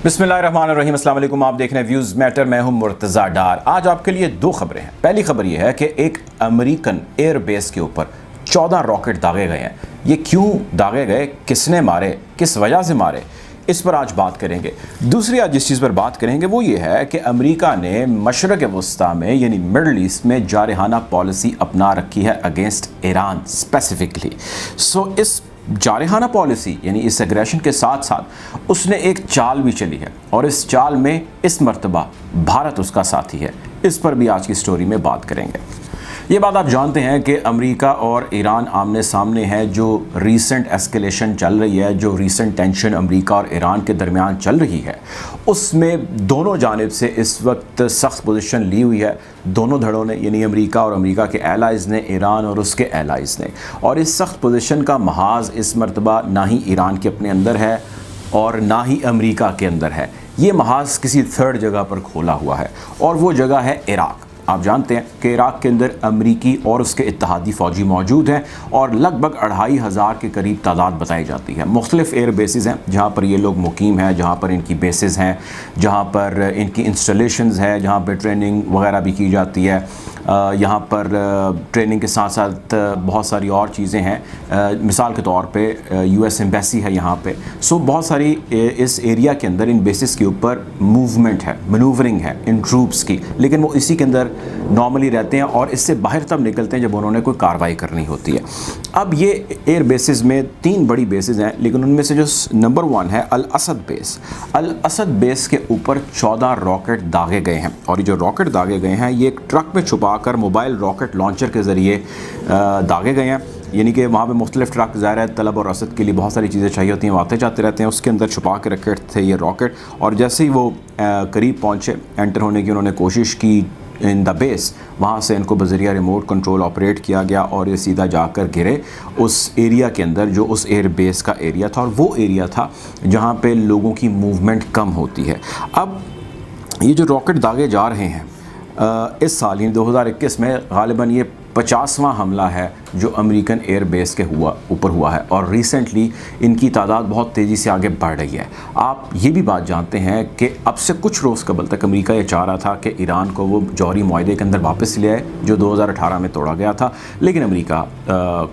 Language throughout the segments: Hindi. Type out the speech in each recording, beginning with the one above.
बिस्मिल्लाहिर्रहमानिर्रहीम, अस्सलाम वालेकुम। आप देख रहे हैं व्यूज़ मैटर। मैं हूं मुर्तज़ा डार। आज आपके लिए दो खबरें हैं। पहली खबर यह है कि एक अमेरिकन एयरबेस के ऊपर 14 रॉकेट दागे गए हैं। ये क्यों दागे गए, किसने मारे, किस वजह से मारे, इस पर आज बात करेंगे। दूसरी आज जिस चीज़ पर बात करेंगे वो ये है कि अमेरिका ने मशरक़ वस्ता में यानी मिडल ईस्ट में जारहाना पॉलिसी अपना रखी है अगेंस्ट ईरान स्पेसिफिकली। सो इस जारहाना पॉलिसी यानी इस एग्रेशन के साथ साथ उसने एक चाल भी चली है और इस चाल में इस मर्तबा भारत उसका साथी है। इस पर भी आज की स्टोरी में बात करेंगे। ये बात आप जानते हैं कि अमेरिका और ईरान आमने सामने है। जो रीसेंट एस्केलेशन चल रही है, जो रीसेंट टेंशन अमेरिका और ईरान के दरमियान चल रही है, उसमें दोनों जानिब से इस वक्त सख्त पोजीशन ली हुई है। दोनों धड़ों ने यानी अमेरिका और अमेरिका के एलाइज़ ने, ईरान और उसके एलाइज़ ने। और इस सख्त पोजीशन का महाज इस मर्तबा ना ही ईरान के अपने अंदर है और ना ही अमेरिका के अंदर है। ये महाज किसी थर्ड जगह पर खोला हुआ है और वो जगह है इराक़। आप जानते हैं कि इराक़ के अंदर अमरीकी और उसके इत्तेहादी फ़ौजी मौजूद हैं और लगभग 2500 के करीब तादाद बताई जाती है। मुख्तलिफ़ एयर बेसिस हैं जहाँ पर ये लोग मुकीम हैं, जहाँ पर इनकी बेसिस हैं, जहाँ पर इनकी इंस्टॉलेशंस है, जहाँ पर ट्रेनिंग वगैरह भी की जाती है। यहाँ पर ट्रेनिंग के साथ साथ बहुत सारी और चीज़ें हैं। मिसाल के तौर पे US एम्बेसी है यहाँ पे। सो बहुत सारी इस एरिया के अंदर इन बेसिस के ऊपर मूवमेंट है, मनूवरिंग है इन ट्रूप्स की, लेकिन वो इसी के अंदर नॉर्मली रहते हैं और इससे बाहर तब निकलते हैं जब उन्होंने कोई कार्रवाई करनी होती है। अब ये एयर बेसिस में 3 बड़ी बेसिस हैं, लेकिन उनमें से जो नंबर 1 है अल असद बेस। अल असद बेस के ऊपर 14 रॉकेट दागे गए हैं और ये जो रॉकेट दागे गए हैं ये एक ट्रक में छुपाकर मोबाइल रॉकेट लॉन्चर के ज़रिए दागे गए हैं। यानी कि वहाँ पे मुख्तलिफ ट्रक ज़ाहिर है तलब और रसद के लिए बहुत सारी चीज़ें चाहिए होती हैं, वो आते जाते रहते हैं, उसके अंदर छुपा के रखे थे ये रॉकेट। और जैसे ही वो करीब पहुँचे, एंटर होने की उन्होंने कोशिश की इन द बेस, वहाँ से इनको बज़रिया रिमोट कंट्रोल ऑपरेट किया गया और ये सीधा जाकर गिरे उस एरिया के अंदर जो उस एयर बेस का एरिया था और वो एरिया था जहाँ पे लोगों की मूवमेंट कम होती है। अब ये जो रॉकेट दागे जा रहे हैं इस साल यानी 2021 में गालिबन ये 50वां हमला है जो अमेरिकन एयर बेस के ऊपर हुआ है और रिसेंटली इनकी तादाद बहुत तेज़ी से आगे बढ़ रही है। आप ये भी बात जानते हैं कि अब से कुछ रोज़ कबल तक अमेरिका ये चाह रहा था कि ईरान को वो जौहरी मुआहदे के अंदर वापस ले आए जो 2018 में तोड़ा गया था, लेकिन अमेरिका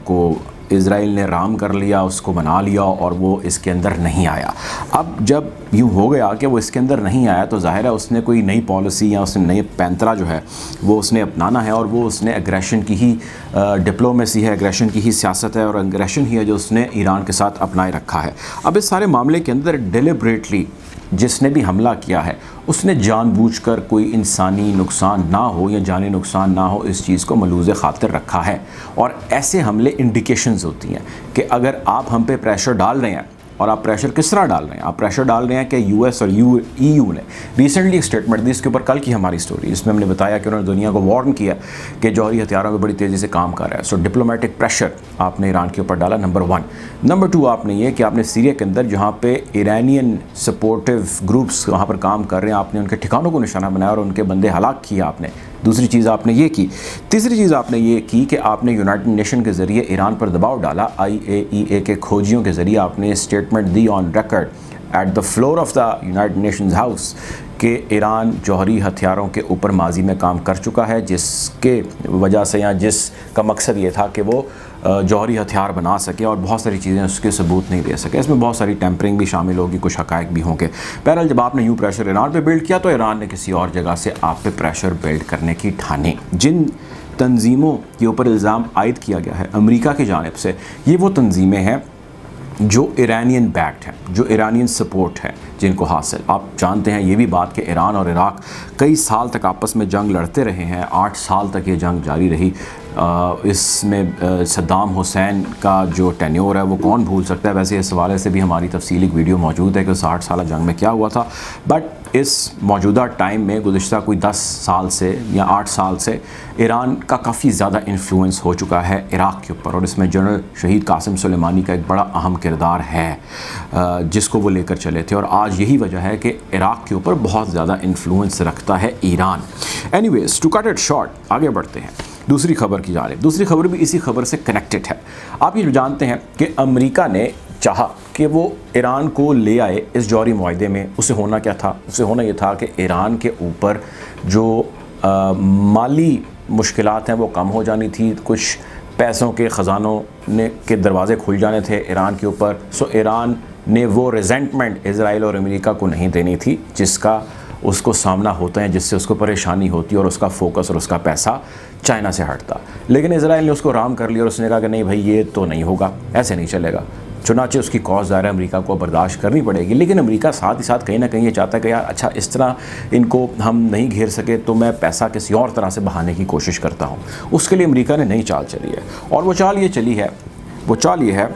को इज़राइल ने राम कर लिया, उसको बना लिया और वो इसके अंदर नहीं आया। अब जब यूँ हो गया कि वो इसके अंदर नहीं आया तो ज़ाहिर है उसने कोई नई पॉलिसी या उसने नई पैंतरा जो है वो उसने अपनाना है और वो उसने एग्रेशन की ही डिप्लोमेसी है, एग्रेशन की ही सियासत है और एग्रेशन ही है जो उसने ईरान के साथ अपनाए रखा है। अब इस सारे मामले के अंदर डिलिबरेटली जिसने भी हमला किया है उसने जानबूझकर कोई इंसानी नुकसान ना हो या जानी नुकसान ना हो इस चीज़ को मलूज़ ख़ातिर रखा है। और ऐसे हमले इंडिकेशंस होती हैं कि अगर आप हम पे प्रेशर डाल रहे हैं, और आप प्रेशर किस तरह डाल रहे हैं, आप प्रेशर डाल रहे हैं कि US और EU ने रिसेंटली एक स्टेटमेंट दी, इसके ऊपर कल की हमारी स्टोरी, इसमें हमने बताया कि उन्होंने दुनिया को वार्न किया कि जौहरी हथियारों में बड़ी तेज़ी से काम कर रहा है। सो डिप्लोमेटिक प्रेशर आपने ईरान के ऊपर डाला, नंबर 1। नंबर 2 आपने ये कि आपने सीरिया के अंदर जहाँ पे ईरानियन सपोर्टिव ग्रुप्स वहाँ पर काम कर रहे हैं, आपने उनके ठिकानों को निशाना बनाया और उनके बंदे हलाक किया आपने। दूसरी चीज़ आपने ये की। तीसरी चीज़ आपने ये की कि आपने यूनाइटेड नेशन के ज़रिए ईरान पर दबाव डाला। IAEA के खोजियों के ज़रिए आपने statement the on record at the floor of the United Nations house कि ईरान जौहरी हथियारों के ऊपर माजी में काम कर चुका है, जिसके वजह से या जिसका मकसद ये था कि वो जौहरी हथियार बना सके और बहुत सारी चीज़ें उसके सबूत नहीं दे सके। इसमें बहुत सारी टेम्परिंग भी शामिल होगी, कुछ हक़ाइक़ भी होंगे। बहरहाल जब आपने यूँ प्रेशर ईरान पे बिल्ड किया तो ईरान ने किसी और जगह से आप पे प्रेशर बिल्ड करने की ठानी। जिन तंजीमों के ऊपर इल्ज़ाम आयद किया गया है अमेरिका की जानिब से, ये वो तंजीमें हैं जो ईरानियन बैक्ड हैं, जो ईरानियन सपोर्ट है जिनको हासिल। आप जानते हैं ये भी बात कि ईरान और इराक़ कई साल तक आपस में जंग लड़ते रहे हैं, 8 साल तक ये जंग जारी रही। इसमें सद्दाम हुसैन का जो टेन्योर है वो कौन भूल सकता है। वैसे इस हवाले से भी हमारी तफसीली वीडियो मौजूद है कि 60 साल जंग में क्या हुआ था। बट इस मौजूदा टाइम में गुज़िश्ता कोई 10 साल से या 8 साल से ईरान का काफ़ी ज़्यादा इन्फ्लुएंस हो चुका है इराक़ के ऊपर और इसमें जनरल शहीद कासिम सुलेमानी का एक बड़ा अहम किरदार है जिसको वो लेकर चले थे और आज यही वजह है कि इराक़ के ऊपर बहुत ज़्यादा इन्फ्लुएंस रखता है Iran. Anyways to cut it short, आगे बढ़ते हैं। दूसरी खबर की जानिब, दूसरी खबर भी इसी खबर से कनेक्टेड है। आप ये जानते हैं कि अमेरिका ने चाहा कि वो ईरान को ले आए इस जौहरी मुआहदे में। उसे होना क्या था? उसे होना ये था कि ईरान के ऊपर जो माली मुश्किलात हैं वो कम हो जानी थी, कुछ पैसों के ख़जानों के दरवाज़े खुल जाने थे ईरान के ऊपर। सो ईरान ने वो रिजेंटमेंट इज़राइल और अमेरिका को नहीं देनी थी जिसका उसको सामना होता है, जिससे उसको परेशानी होती है और उसका फोकस और उसका पैसा चाइना से हटता। लेकिन इज़राइल ने उसको राम कर लिया और उसने कहा कि नहीं भाई ये तो नहीं होगा, ऐसे नहीं चलेगा। चुनाचे उसकी कॉज ज़ाहिर है अमेरिका को बर्दाश्त करनी पड़ेगी। लेकिन अमेरिका साथ ही साथ कहीं ना कहीं ये चाहता है कि यार अच्छा इस तरह इनको हम नहीं घेर सके तो मैं पैसा किसी और तरह से बहाने की कोशिश करता हूँ। उसके लिए अमेरिका ने नई चाल चली है और वो चाल ये है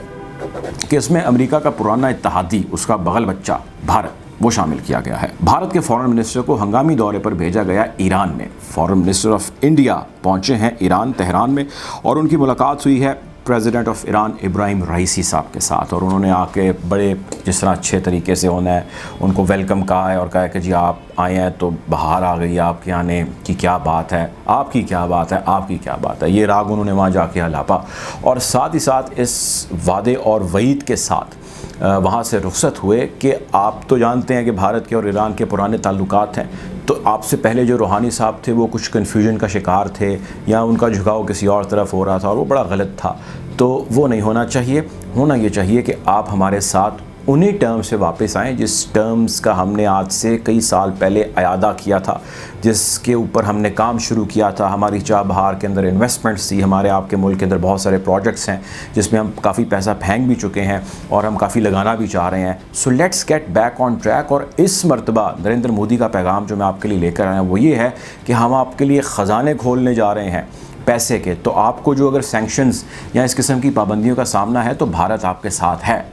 कि इसमें अमेरिका का पुराना इत्तेहादी, उसका बगल बच्चा भारत, वो शामिल किया गया है। भारत के फॉरेन मिनिस्टर को हंगामी दौरे पर भेजा गया ईरान में। फॉरेन मिनिस्टर ऑफ इंडिया पहुंचे हैं ईरान, तेहरान में, और उनकी मुलाकात हुई है प्रेसिडेंट ऑफ ईरान इब्राहिम राइसी साहब के साथ। और उन्होंने आके बड़े जिस तरह अच्छे तरीके से उन्हें उनको वेलकम कहा है और कहा है कि जी आप आए हैं तो बाहर आ गई, आपके आने की क्या बात है, आपकी क्या बात है, आपकी क्या बात है। ये राग उन्होंने वहाँ जाके हलापा और साथ ही साथ इस वादे और वईद के साथ वहाँ से रुखसत हुए कि आप तो जानते हैं कि भारत के और ईरान के पुराने ताल्लुकात हैं, तो आपसे पहले जो रूहानी साहब थे वो कुछ कन्फ्यूजन का शिकार थे या उनका झुकाव किसी और तरफ हो रहा था और वो बड़ा गलत था। तो वो नहीं होना चाहिए। होना ये चाहिए कि आप हमारे साथ उन्हीं टर्म्स से वापस आएँ जिस टर्म्स का हमने आज से कई साल पहले अयादा किया था, जिसके ऊपर हमने काम शुरू किया था। हमारी चाबहार के अंदर इन्वेस्टमेंट्स थी, हमारे आपके मुल्क के अंदर बहुत सारे प्रोजेक्ट्स हैं जिसमें हम काफ़ी पैसा फेंक भी चुके हैं और हम काफ़ी लगाना भी चाह रहे हैं। So let's get back on track. और इस मरतबा नरेंद्र मोदी का पैगाम जो मैं आपके लिए लेकर आया वो ये है कि हम आपके लिए ख़जाने खोलने जा रहे हैं पैसे के। तो आपको जो अगर सैंक्शंस या इस किस्म की पाबंदियों का सामना है तो भारत आपके साथ है।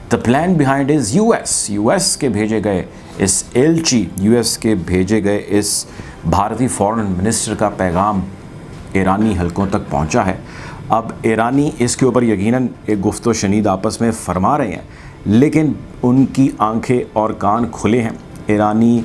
The plan behind is US के भेजे गए इस एलची, यूएस के भेजे गए इस भारतीय फॉरेन मिनिस्टर का पैगाम ईरानी हलकों तक पहुंचा है। अब ईरानी इसके ऊपर यकीनन एक गुफ्तो शनीद आपस में फरमा रहे हैं, लेकिन उनकी आंखें और कान खुले हैं। ईरानी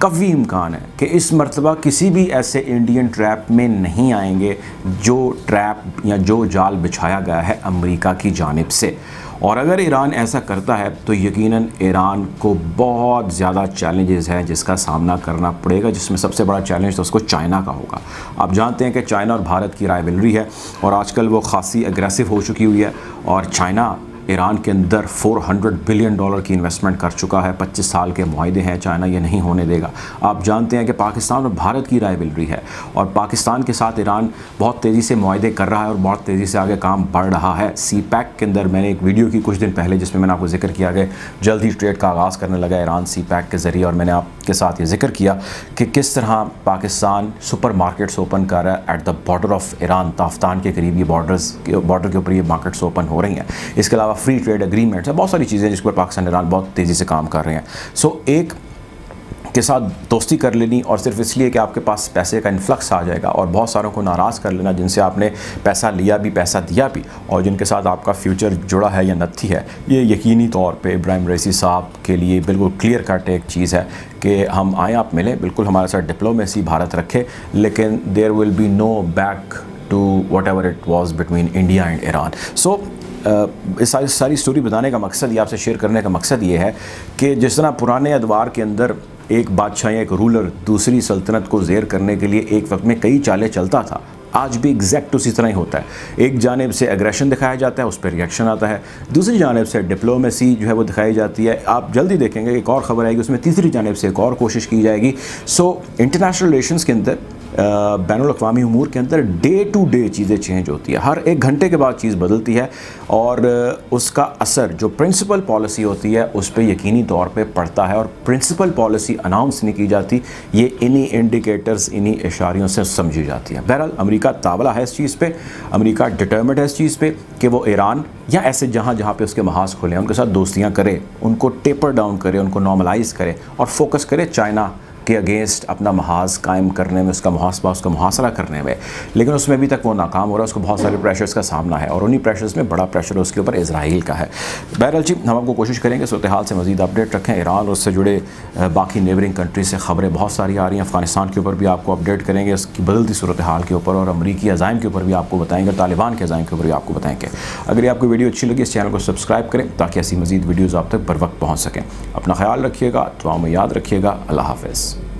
काफ़ी इम्कान है कि इस मरतबा किसी भी ऐसे इंडियन ट्रैप में नहीं आएंगे जो ट्रैप या जो जाल बिछाया गया है अमेरिका की जानिब से। और अगर ईरान ऐसा करता है तो यकीनन ईरान को बहुत ज़्यादा चैलेंजेस हैं जिसका सामना करना पड़ेगा, जिसमें सबसे बड़ा चैलेंज तो उसको चाइना का होगा। आप जानते हैं कि चाइना और भारत की राइवलरी है और आजकल वो खासी एग्रेसिव हो चुकी हुई है और चाइना ईरान के अंदर $400 बिलियन की इन्वेस्टमेंट कर चुका है। 25 साल के मुआहदे हैं, चाइना ये नहीं होने देगा। आप जानते हैं कि पाकिस्तान और भारत की राइवलरी है और पाकिस्तान के साथ ईरान बहुत तेज़ी से मुआहदे कर रहा है और बहुत तेज़ी से आगे काम बढ़ रहा है। CPEC के अंदर मैंने एक वीडियो की कुछ दिन पहले जिसमें मैंने आपको जिक्र किया कि जल्द ही ट्रेड का आगाज़ करने लगा ईरान CPEC के ज़रिए, और मैंने आपके साथ ये जिक्र किया कि किस तरह पाकिस्तान सुपर मार्केट्स ओपन कर रहा है at the border of Iran. Taftan के करीब ये बॉर्डर के ऊपर ये मार्केट्स ओपन हो रही हैं। इसके अलावा फ्री ट्रेड एग्रीमेंट्स है, बहुत सारी चीज़ें जिस पर पाकिस्तान ईरान बहुत तेज़ी से काम कर रहे हैं। सो एक के साथ दोस्ती कर लेनी और सिर्फ इसलिए कि आपके पास पैसे का इन्फ्लक्स आ जाएगा और बहुत सारों को नाराज़ कर लेना जिनसे आपने पैसा लिया भी, पैसा दिया भी और जिनके साथ आपका फ्यूचर जुड़ा है या नत्थी है, ये यकीनी तौर पे इब्राहिम रईसी साहब के लिए बिल्कुल क्लियर कट एक चीज़ है कि हम आए, आप मिलें, बिल्कुल हमारे साथ डिप्लोमेसी भारत रखे, लेकिन there will be no back to whatever it was between India and Iran. So इस सारी स्टोरी बताने का मकसद, ये आपसे शेयर करने का मकसद ये है कि जिस तरह पुराने अदवार के अंदर एक बादशाह या एक रूलर दूसरी सल्तनत को ज़ेर करने के लिए एक वक्त में कई चालें चलता था, आज भी एग्जैक्ट उसी तरह ही होता है। एक जानिब से एग्रेशन दिखाया जाता है, उस पर रिएक्शन आता है, दूसरी जानिब से डिप्लोमेसी जो है वो दिखाई जाती है। आप जल्दी देखेंगे एक और ख़बर आएगी, उसमें तीसरी जानिब से एक और कोशिश की जाएगी। सो इंटरनेशनल रिलेशंस के अंदर, बैनुल-अक़वामी उमूर के अंदर डे टू डे चीज़ें चेंज होती है, हर एक घंटे के बाद चीज़ बदलती है और उसका असर जो प्रिंसिपल पॉलिसी होती है उस पर यकीनी तौर पे पड़ता है। और प्रिंसिपल पॉलिसी अनाउंस नहीं की जाती, ये इन्हीं इंडिकेटर्स, इन्हीं इशारियों से समझी जाती है। बहरहाल अमेरिका तावला है इस चीज़ पे, अमेरिका डिटर्मिनेड है इस चीज़ पे कि वो ईरान या ऐसे जहाँ जहाँ पे उसके महाज खुले हैं उनके साथ दोस्तियाँ करे, उनको टेपर डाउन करे, उनको नॉर्मलाइज़ करे और फोकस करे चाइना के अगेंस्ट अपना महाज कायम करने में, उसका मुहासबा, उसका मुहासरा करने में, लेकिन उसमें अभी तक वो नाकाम हो रहा है। उसको बहुत सारे प्रेशर्स का सामना है और उन्हीं प्रेशर्स में बड़ा प्रेशर उसके ऊपर इजराइल का है। बहरहाल जी, हम आपको कोशिश करेंगे सूरत हाल से मज़ीद अपडेट रखें। ईरान और उससे जुड़े बाकी नेबरिंग कंट्री से ख़बरें बहुत सारी आ रही हैं। अफ़गानिस्तान के ऊपर भी आपको अपडेट करेंगे, उसकी बदलती सूरत हाल के ऊपर, और अमरीकी अज़ाइम के ऊपर भी आपको बताएंगे, तालिबान के अज़ाइम के ऊपर भी आपको बताएंगे। अगर ये आपको वीडियो अच्छी लगी, इस चैनल को सब्सक्राइब करें ताकि ऐसी मज़ीद वीडियोज़ आप तक बर वक्त पहुँच सकें। अपना ख्याल रखिएगा, दुआओं में याद रखिएगा। अल्लाह हाफ़िज़।